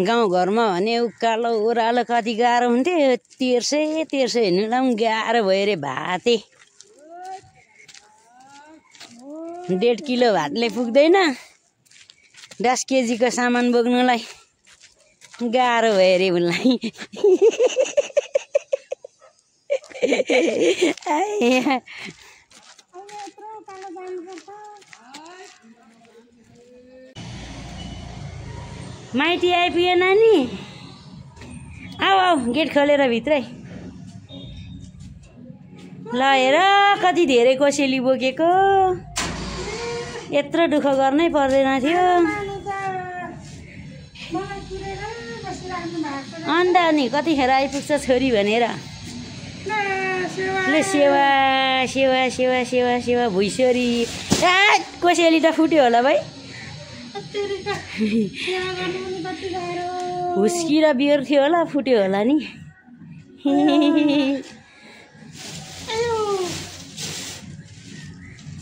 गाउँघरमा भने उकालो ओह्रालो कति गाह्रो हुन्थ्यो। तेर्सै हिँड्नुलाई पनि गाह्रो भयो रे। भाते 1.5 किलो भातले पुग्दैन। 10 केजीको सामान बोक्नुलाई गाह्रो भयो रे उनलाई। माइती आइपुगे नानी। आऊ गेट खोलेर भित्रै ल। हेर कति धेरै कोसेली बोकेको। यत्रो दुःख गर्नै पर्दैन थियो। अन्त नि कतिखेर आइपुग्छ छोरी भनेर। ल सेवा सेवा सेवा सेवा सेवा भुइँसोरी। कोसेली त फुट्यो होला भाइ। हुस्की र बियर थियो होला, फुट्यो होला नि।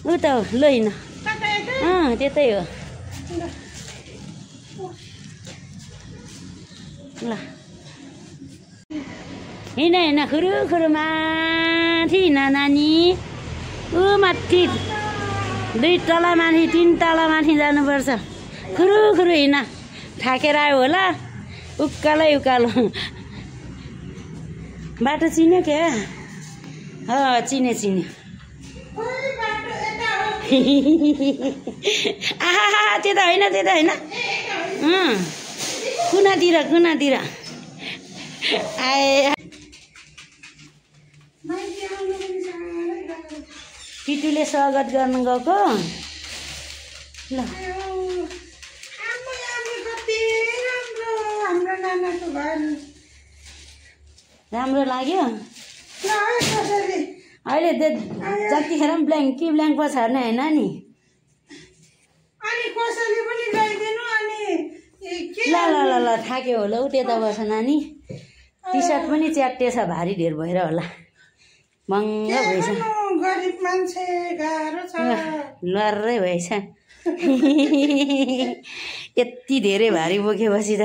उता हो ल हिँड। त्यतै हो ल। हिँड खुरु खुरु माथि हिँड नानी। ऊ माथि 2 तला माथि 3 तला माथि जानुपर्छ। खुरु खुरु हिँड। थाकेर आयो होला। उकालै उकालो बाटो चिन्यो क्या? चिन्यो। आहा त्यता होइन। कुनातिर आए। पिटुले स्वागत गर्नु गएको ल। राम्रो लाग्यो। अहिले जतिखेर पनि ब्ल्याङ्क पछार्ने होइन नि। ल थाक्यो होला ऊ त्यता बस्छ नानी। टी सर्ट पनि च्याट्टे छ, भारी धेर भएर होला। महँगो भएछ। गरिब मान्छे गाह्रो छ। लर्रै भएछ। यति धेरै भारी बोकेपछि त